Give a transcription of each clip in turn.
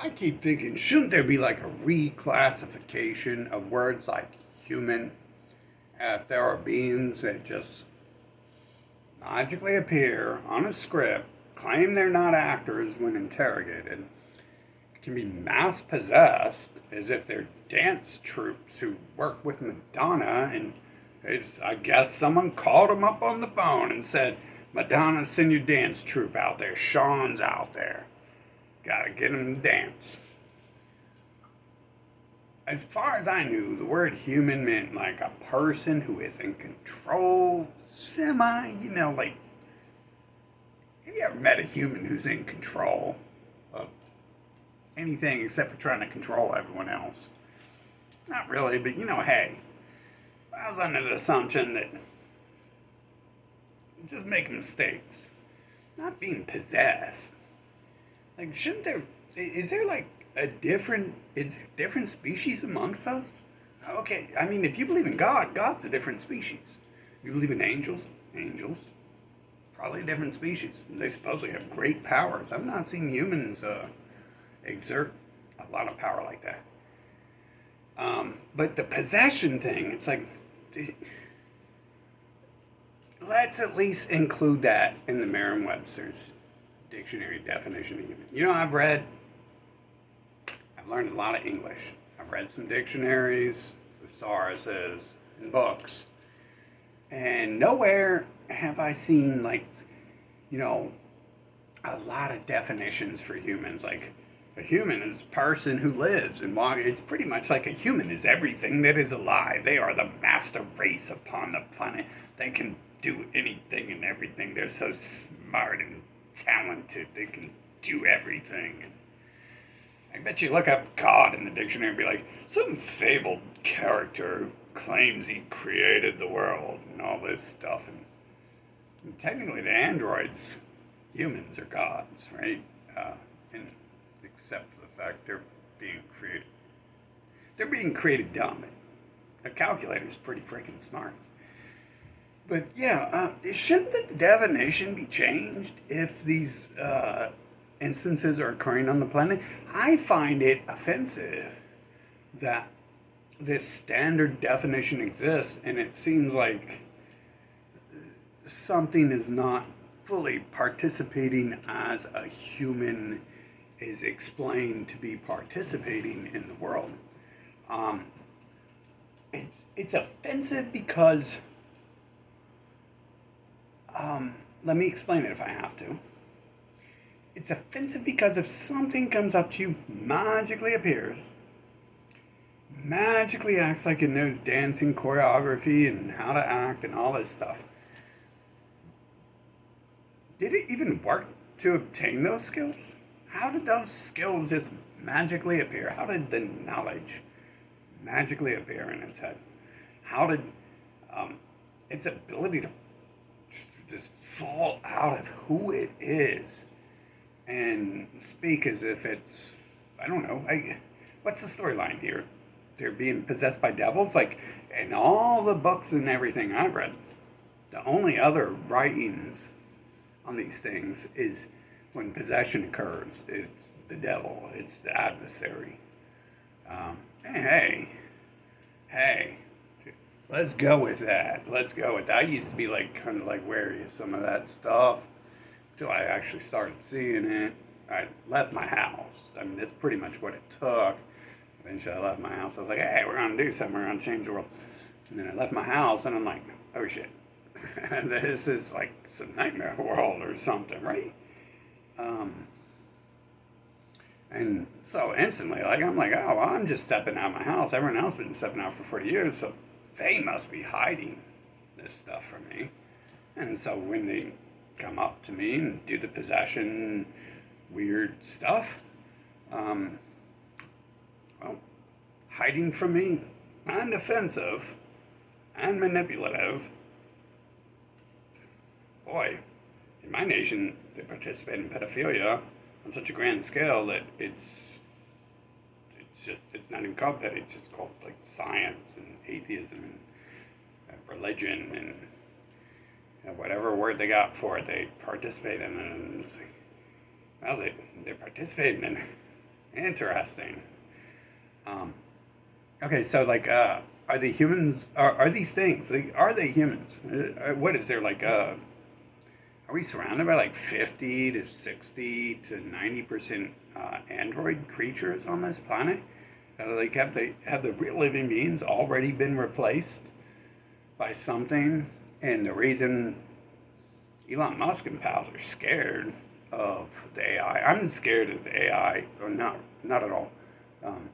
I keep thinking, shouldn't there be like a reclassification of words like human? If there are beings that just magically appear on a script, claim they're not actors when interrogated, can be mass possessed as if they're dance troupes who work with Madonna, and I guess someone called them up on the phone and said, Madonna, send your dance troupe out there. Sean's out there. Gotta get him to dance. As far as I knew, the word human meant like a person who is in control, like, have you ever met a human who's in control of anything except for trying to control everyone else? Not really, but hey, I was under the assumption that just making mistakes, not being possessed. Like, shouldn't there, is there like is there different species amongst us? Okay, I mean, if you believe in God, God's a different species. If you believe in angels, angels, probably a different species. They supposedly have great powers. I've not seen humans exert a lot of power like that. But the possession thing, it's like, let's at least include that in the Merriam-Webster's dictionary definition of human. I've learned a lot of English. I've read some dictionaries, thesauruses, and books. And nowhere have I seen, a lot of definitions for humans. Like, a human is a person who lives and walks. It's pretty much like a human is everything that is alive. They are the master race upon the planet. They can do anything and everything. They're so smart and talented. They can do everything. I bet you look up God in the dictionary and be like, some fabled character who claims he created the world and all this stuff. And technically, the androids, humans are gods, right? And except for the fact they're being created. They're being created dumb. A calculator's pretty freaking smart. But yeah, shouldn't the definition be changed if these instances are occurring on the planet? I find it offensive that this standard definition exists, and it seems like something is not fully participating as a human is explained to be participating in the world. It's offensive because let me explain it if I have to. It's offensive because if something comes up to you, magically appears, magically acts like it knows dancing choreography and how to act and all this stuff, did it even work to obtain those skills? How did those skills just magically appear? How did the knowledge magically appear in its head? How did its ability to just fall out of who it is and speak as if it's, I don't know, what's the storyline here? They're being possessed by devils? Like, in all the books and everything I've read, the only other writings on these things is when possession occurs. It's the devil. It's the adversary. Hey, let's go with that. I used to be kind of wary of some of that stuff until I actually started seeing it. I left my house. I mean, that's pretty much what it took. Eventually I left my house. I was like, hey, we're going to do something. We're going to change the world. And then I left my house and I'm like, oh shit. This is like some nightmare world or something, right? And so instantly, I'm like, oh, well, I'm just stepping out of my house. Everyone else has been stepping out for 40 years, so they must be hiding this stuff from me. And so when they come up to me and do the possession weird stuff, hiding from me and offensive and manipulative. Boy, in my nation, they participate in pedophilia on such a grand scale that it's not even called that. It's just called science and atheism and religion and whatever word they got for it, they participate in it. And it's they're participating Interesting. Um, okay, so like, are the humans? Are these things? Like, are they humans? What is there like? Are we surrounded by like 50 to 60 to 90% android creatures on this planet? Like, have the real living beings already been replaced by something? And the reason Elon Musk and pals are scared of the AI. I'm scared of the AI, or not at all. Um,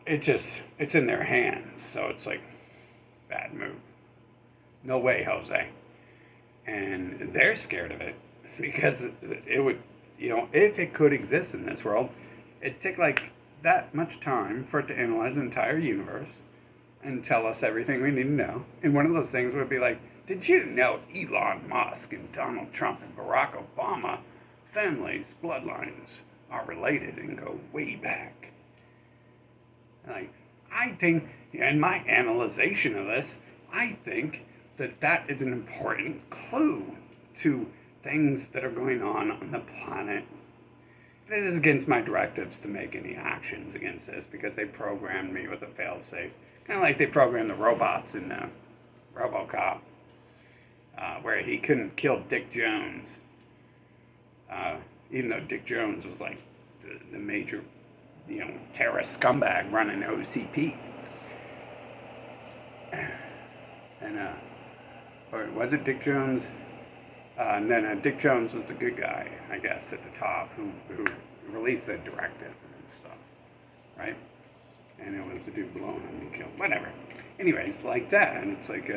it's in their hands, so it's like bad move. No way, Jose. And they're scared of it because it would, if it could exist in this world, it'd take like that much time for it to analyze the entire universe and tell us everything we need to know. And one of those things would be like, did you know Elon Musk and Donald Trump and Barack Obama families, bloodlines are related and go way back? Like, I think, in my analyzation of this, I think that is an important clue to things that are going on the planet. And it is against my directives to make any actions against this because they programmed me with a failsafe. Kind of like they programmed the robots in RoboCop, where he couldn't kill Dick Jones, even though Dick Jones was like the major, terrorist scumbag running OCP. And or was it Dick Jones? And then Dick Jones was the good guy, I guess, at the top, who released the directive and stuff, right? And it was the dude blowing him and killed, whatever. Anyways, like that, and it's like,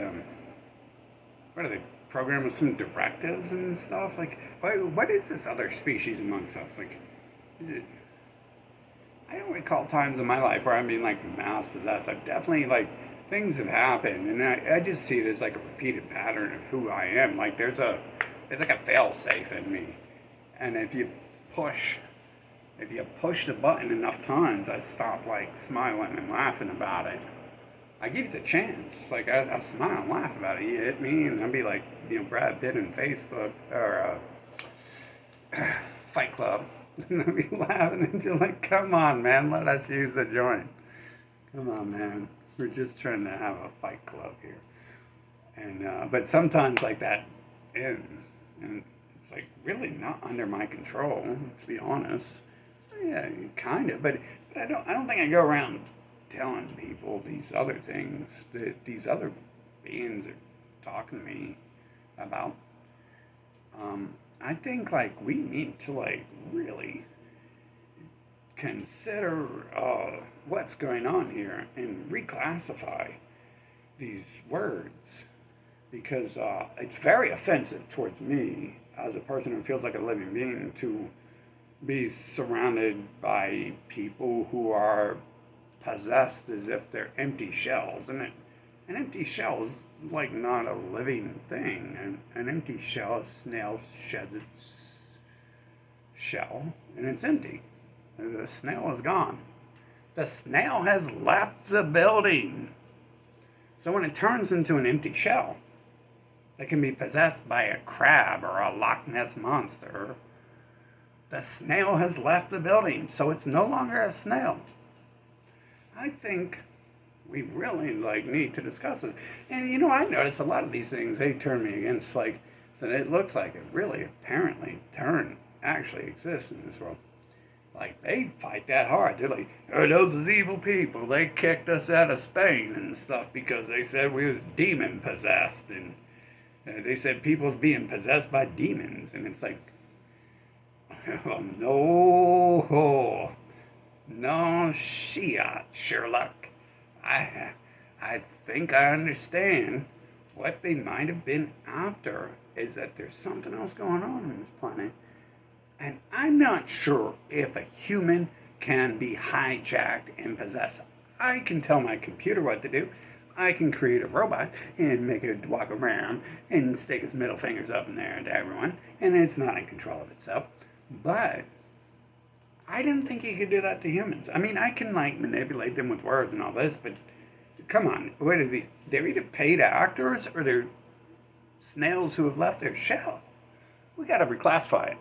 what are they, programmed with some directives and stuff? Like, what is this other species amongst us? Like, is it, I don't recall times in my life where I'm being, like, mass possessed. I've definitely, like, things have happened, and I just see it as like a repeated pattern of who I am. Like it's like a fail safe in me, and if you push the button enough times, I stop like smiling and laughing about it. I give it the chance. Like I smile and laugh about it. You hit me, and I'll be like Brad Pitt in Facebook or Fight Club, and I'll be laughing and you're like, come on, man, let us use the joint. Come on, man. We're just trying to have a fight club here. And but sometimes like that ends, and it's like really not under my control, to be honest. So yeah, kind of, but I don't think I go around telling people these other things that these other beings are talking to me about. I think like we need to like really consider what's going on here and reclassify these words, because it's very offensive towards me as a person who feels like a living being to be surrounded by people who are possessed as if they're empty shells. And an empty shell is like not a living thing. An empty shell, a snail sheds its shell and it's empty. The snail is gone. The snail has left the building. So when it turns into an empty shell, that can be possessed by a crab or a Loch Ness monster, the snail has left the building, so it's no longer a snail. I think we really need to discuss this. And I notice a lot of these things, they turn me against, so it looks like it really apparently actually exists in this world. Like, they fight that hard. They're like, oh, those is evil people. They kicked us out of Spain and stuff because they said we was demon possessed. And they said people's being possessed by demons. And it's like, oh, no, Sherlock. I think I understand what they might have been after is that there's something else going on this planet. And I'm not sure if a human can be hijacked and possessed. I can tell my computer what to do. I can create a robot and make it walk around and stick its middle fingers up in there to everyone, and it's not in control of itself. But I didn't think you could do that to humans. I mean, I can manipulate them with words and all this, but come on, what are these? They're either paid actors or they're snails who have left their shell. We got to reclassify it.